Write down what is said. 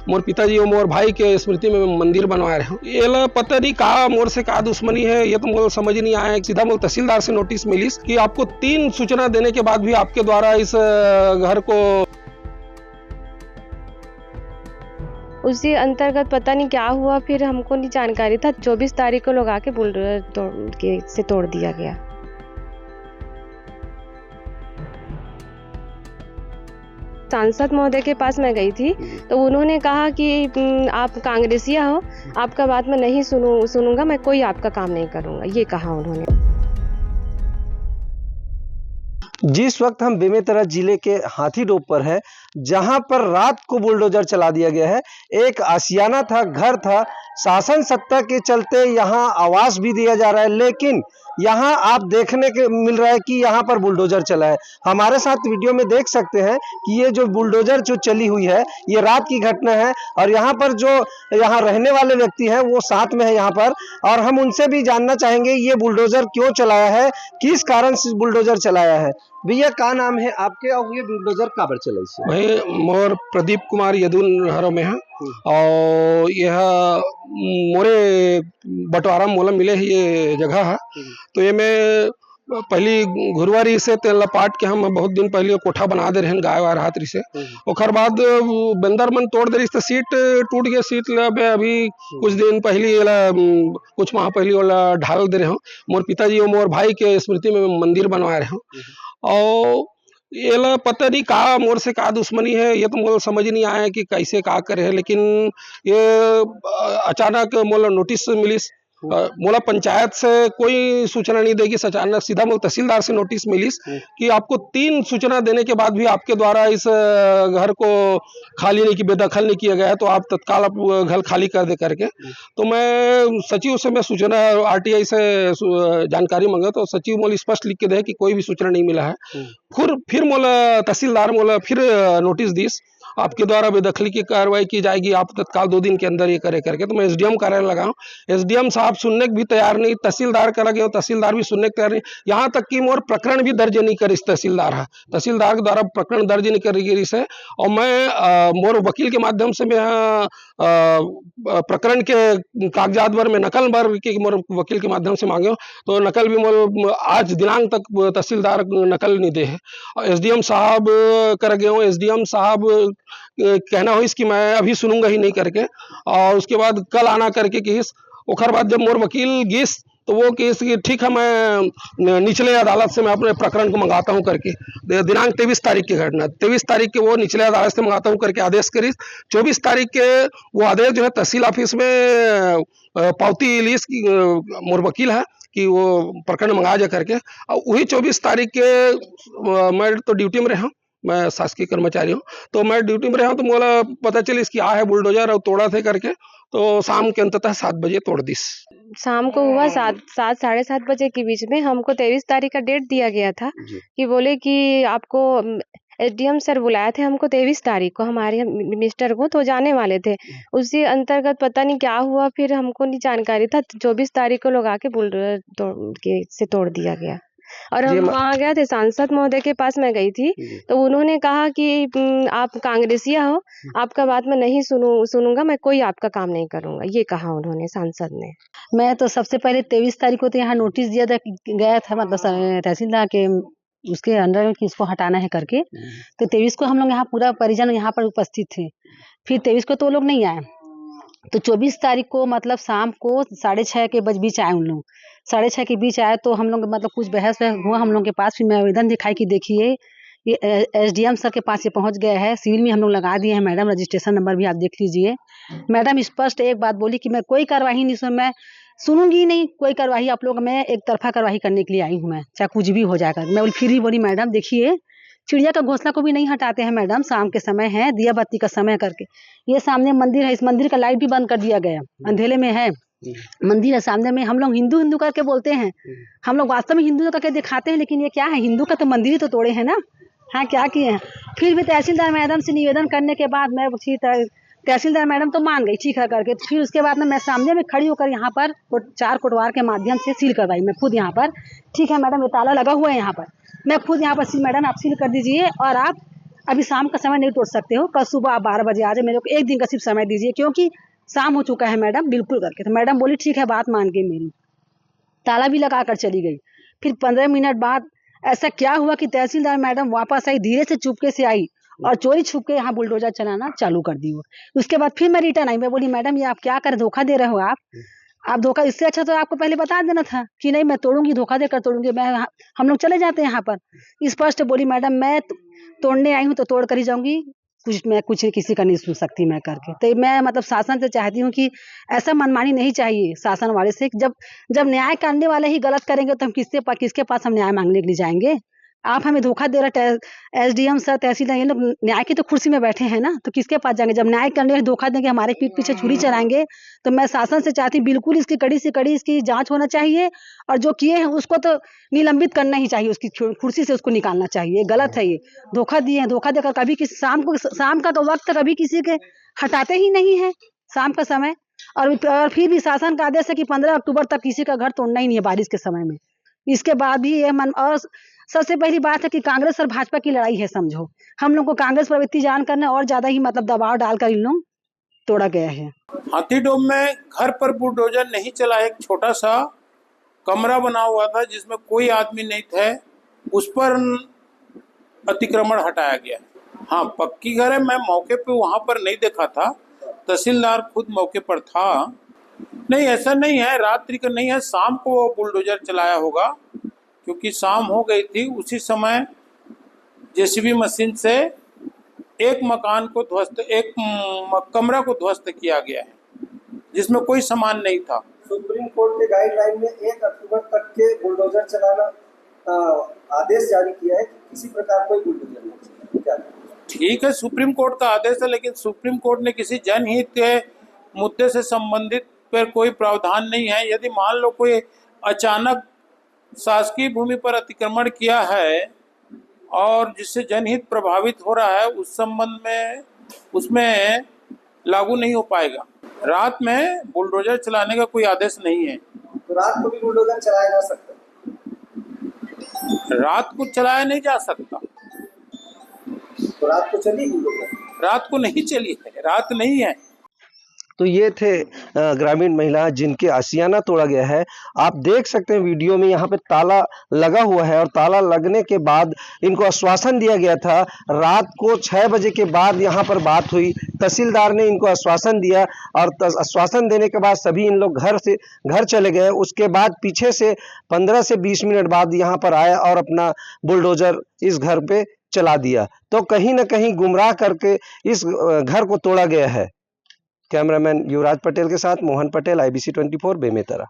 मोर पिताजी और मोर भाई के स्मृति में मंदिर बनवा रहे हूँ। ये पता नहीं कहा मोर से कहा दुश्मनी है, ये तो मुझे समझ नहीं आया। सीधा मुझे तहसीलदार से नोटिस मिली कि आपको 3 सूचना देने के बाद भी आपके द्वारा इस घर को उसी अंतर्गत पता नहीं क्या हुआ, फिर हमको नहीं जानकारी था। 24 तारीख को लोग आके बुलडोजर से तोड़ दिया गया। सांसद महोदय के पास मैं गई थी तो उन्होंने कहा कि आप कांग्रेसिया हो, आपका बात मैं नहीं सुनूंगा, मैं कोई आपका काम नहीं करूंगा, ये कहा उन्होंने। जिस वक्त हम बेमेतरा जिले के हाथीडोब पर है, जहां पर रात को बुलडोजर चला दिया गया है। एक आशियाना था, घर था, शासन सत्ता के चलते यहां आवास भी दिया जा रहा है, लेकिन यहां आप देखने के मिल रहा है कि यहां पर बुलडोजर चला है। हमारे साथ वीडियो में देख सकते हैं कि ये जो बुलडोजर जो चली हुई है, ये रात की घटना है और यहां पर जो यहां रहने वाले व्यक्ति हैं वो साथ में है यहां पर, और हम उनसे भी जानना चाहेंगे ये बुलडोजर क्यों चलाया है, किस कारण से बुलडोजर चलाया है। भैया का नाम है आपके और ये बुलडोजर काबर चलाई से? भाई मोर प्रदीप कुमार यदुन हरो में है और यह मोरे बंटवारा मोला मिले है ये जगह है। तो ये मैं पहली घुरवारी से तेल पाट के हम बहुत दिन पहले कोठा बना दे रहे हैं गाय वार हाथ से। ओखर बाद बंदर मन तोड़ दे रही तो सीट टूट गया। सीट अभी कुछ दिन पहले कुछ माह पहले वाला ढाल दे रहे हूँ। मोर पिताजी और मोर भाई के स्मृति में मंदिर बनवा रहे हूँ। और ये पता नहीं कहा मोर से कहा दुश्मनी है, ये तो मुझे समझ नहीं आया कि कैसे कहा करे। लेकिन ये अचानक मोला नोटिस मिली, मोला पंचायत से कोई सूचना नहीं देगी। अचानक सीधा मोला तहसीलदार से नोटिस मिली कि आपको 3 सूचना देने के बाद भी आपके द्वारा इस घर को खाली नहीं, बेदखल नहीं किया गया है, तो आप तत्काल आप घर खाली कर दे करके। तो मैं सचिव से मैं सूचना RTI से जानकारी मांगा तो सचिव मोला स्पष्ट लिख के दे कि कोई भी सूचना नहीं मिला है। फिर मोला तहसीलदार मोला फिर नोटिस दीस आपके द्वारा बेदखली की कार्रवाई की जाएगी, आप तत्काल 2 दिन के अंदर ये करे करके। तो मैं SDM कार्यालय लगाऊं, SDM साहब सुनने भी तैयार नहीं, तहसीलदार करा गया तहसीलदार भी सुनने तैयार नहीं। यहाँ तक कि मोर प्रकरण भी दर्ज नहीं कर, इस तहसीलदार है, तहसीलदार के द्वारा प्रकरण दर्ज नहीं करी से। और मैं मोर वकील के माध्यम से मैं प्रकरण के कागजात भर में नकल भर के मोर वकील के माध्यम से मांगे, तो नकल भी मोर आज दिनांक तक तहसीलदार नकल नहीं दे है। SDM साहब कर गए हूँ, SDM साहब कहना हो इसकी मैं अभी सुनूंगा ही नहीं करके, और उसके बाद कल आना करके केस। ओखर बाद जब मोर वकील गिस तो वो केस की ठीक है, मैं निचले अदालत से मैं अपने प्रकरण को मंगाता हूं करके। दिनांक 23 तारीख की घटना, 23 तारीख के वो निचले अदालत से मंगाता हूं करके आदेश करी। 24 तारीख के वो आदेश जो है तहसील ऑफिस में पावती लीस की मोर वकील है कि वो प्रकरण मंगा जा करके। और वही 24 तारीख के मैं तो ड्यूटी में रहा, मैं शासकीय कर्मचारी हूँ, तो मैं ड्यूटी में रहा हूँ। तो मोला पता चली इसकी आ है बुलडोजर और तोड़ा थे करके। तो शाम के अंततः 7 बजे तोड़ दिस। शाम को हुआ 7 साढ़े 7 बजे के बीच में। हमको 23 तारीख का डेट दिया गया था कि बोले कि आपको SDM सर बुलाए थे हमको 23 तारीख को, हमारे मिनिस्टर को, तो जाने वाले थे। उसी अंतर्गत पता नहीं क्या हुआ, फिर हमको नहीं जानकारी था। 24 तारीख को लोग आके बुलडोजर से तोड़ दिया गया। और हम वहाँ गए थे, सांसद महोदय के पास मैं गई थी तो उन्होंने कहा कि आप कांग्रेसिया हो, आपका बात मैं नहीं सुनूंगा, मैं कोई आपका काम नहीं करूंगा, ये कहा उन्होंने, सांसद ने। मैं तो सबसे पहले 23 तारीख को तो यहाँ नोटिस दिया था, गया था मतलब तहसीलदार के उसके अंडर में कि इसको हटाना है करके। तो 23 को हम लोग यहाँ पूरा परिजन यहाँ पर उपस्थित थे। फिर 23 को तो वो लोग नहीं आए, तो 24 तारीख को मतलब शाम को 6:30 के बीच आए उन लोग। 6:30 के बीच आए तो हम लोग मतलब कुछ बहस हुआ हम लोग के पास। फिर मैं आवेदन दिखाई कि देखिए ये SDM सर के पास ये पहुंच गया है, सिविल में हम लोग लगा दिए हैं मैडम, रजिस्ट्रेशन नंबर भी आप देख लीजिए। मैडम स्पष्ट एक बात बोली कि मैं कोई कार्रवाई नहीं, मैं सुनूंगी नहीं कोई कार्रवाई आप लोग, मैं एक तरफा कार्रवाई करने के लिए आई हूँ, मैं चाहे कुछ भी हो जाएगा। मैं फिर ही बोली मैडम देखिए चिड़िया का घोंसला को भी नहीं हटाते हैं मैडम, शाम के समय है, दिया बत्ती का समय करके। ये सामने मंदिर है, इस मंदिर का लाइट भी बंद कर दिया गया, अंधेरे में है मंदिर है सामने में। हम लोग हिंदू हिंदू करके बोलते हैं, हम लोग वास्तव में हिंदू करके दिखाते हैं, लेकिन ये क्या है, हिंदू का तो मंदिर ही तो तोड़े हैं ना। हाँ क्या किए हैं। फिर भी तहसीलदार मैडम से निवेदन करने के बाद मैं तहसीलदार मैडम तो मान गई ठीक है करके। फिर उसके बाद में मैं सामने में खड़ी होकर यहाँ पर 4 कोटवार के माध्यम से सील करवाई, मैं खुद यहाँ पर। ठीक है मैडम, ये ताला लगा हुआ है यहाँ पर, मैं खुद यहाँ पर सील, मैडम आप सील कर दीजिए और आप अभी शाम का समय नहीं तोड़ सकते हो, कल सुबह आप 12 बजे आ जाए, मेरे को एक दिन का सिर्फ समय दीजिए, क्योंकि शाम हो चुका है मैडम बिल्कुल करके। तो मैडम बोली ठीक है, बात मान गई मेरी, ताला भी लगा कर चली गई। फिर 15 मिनट बाद ऐसा क्या हुआ कि तहसीलदार मैडम वापस आई, धीरे से चुपके से आई और चोरी छुप के यहाँ बुलडोजर चलाना चालू कर दी वो। उसके बाद फिर मैं रिटर्न आई, मैं बोली मैडम ये आप क्या कर धोखा दे रहे हो आप धोखा, इससे अच्छा तो आपको पहले बता देना था कि नहीं मैं तोड़ूंगी, धोखा देकर तोड़ूंगी, मैं हम लोग चले जाते हैं यहाँ पर। स्पष्ट बोली मैडम मैं तोड़ने आई हूँ तो तोड़ कर ही जाऊंगी, मैं कुछ किसी का नहीं सुन सकती मैं करके। तो मैं मतलब शासन से चाहती हूँ कि ऐसा मनमानी नहीं चाहिए शासन वाले से। जब न्याय करने वाले ही गलत करेंगे तो हम किसके पास हम न्याय मांगने के लिए जाएंगे। आप हमें धोखा दे रहे, एसडीएम सर तहसीलदार ये लोग न्याय की तो कुर्सी में बैठे हैं ना, तो किसके पास जाएंगे। जब न्याय करने वाले धोखा देंगे, हमारे पीठ पीछे छुरी चलाएंगे, तो मैं शासन से चाहती बिल्कुल इसकी कड़ी से कड़ी इसकी जांच होना चाहिए, और जो किए हैं उसको तो निलंबित करना ही चाहिए, उसकी कुर्सी से उसको निकालना चाहिए। गलत है ये, धोखा दिए हैं, धोखा देकर कभी किसी शाम का वक्त कभी किसी के हटाते ही नहीं है शाम का समय। और फिर भी शासन का आदेश है कि 15 अक्टूबर तक किसी का घर तोड़ना ही नहीं है बारिश के समय में। इसके बाद भी ये और सबसे पहली बात है कि कांग्रेस और भाजपा की लड़ाई है, समझो हम लोग को कांग्रेस प्रवृत्ति जान करने और ज्यादा ही मतलब दबाव डालकर इन लोग तोड़ा गया है। हाथीडोम में घर पर बुलडोजर नहीं चला, एक छोटा सा कमरा बना हुआ था जिसमें कोई आदमी नहीं थे, उस पर अतिक्रमण हटाया गया। हाँ पक्की घर है, मैं मौके पे वहां पर नहीं देखा था, तहसीलदार खुद मौके पर था। नहीं ऐसा नहीं है, रात्रि का नहीं है, शाम को वो बुलडोजर चलाया होगा, क्योंकि शाम हो गई थी। उसी समय जेसीबी मशीन से एक मकान को ध्वस्त, एक कमरा को ध्वस्त किया गया है जिसमें कोई सामान नहीं था। सुप्रीम कोर्ट के गाइडलाइन में 1 अक्टूबर तक के बुलडोजर चलाना आदेश जारी किया है कि किसी प्रकार कोई बुलडोजर नहीं चले। ठीक है, सुप्रीम कोर्ट का आदेश है, लेकिन सुप्रीम कोर्ट ने किसी जनहित के मुद्दे से संबंधित पर कोई प्रावधान नहीं है। यदि मान लो कोई अचानक शासकीय भूमि पर अतिक्रमण किया है और जिससे जनहित प्रभावित हो रहा है, उस संबंध में उसमें लागू नहीं हो पाएगा। रात में बुलडोजर चलाने का कोई आदेश नहीं है। तो रात को भी बुलडोजर चलाया जा सकता है? रात को चलाया नहीं जा सकता। तो रात को चली बुलडोजर? रात को नहीं चली है, रात नहीं है। तो ये थे ग्रामीण महिला जिनके आशियाना तोड़ा गया है। आप देख सकते हैं वीडियो में, यहाँ पे ताला लगा हुआ है और ताला लगने के बाद इनको आश्वासन दिया गया था। रात को 6 बजे के बाद यहाँ पर बात हुई, तहसीलदार ने इनको आश्वासन दिया और आश्वासन देने के बाद सभी इन लोग घर चले गए। उसके बाद पीछे से 15 से 20 मिनट बाद यहाँ पर आया और अपना बुलडोजर इस घर पे चला दिया। तो कहीं ना कहीं गुमराह करके इस घर को तोड़ा गया है। कैमरामैन युवराज पटेल के साथ मोहन पटेल, IBC 24 बेमेतरा।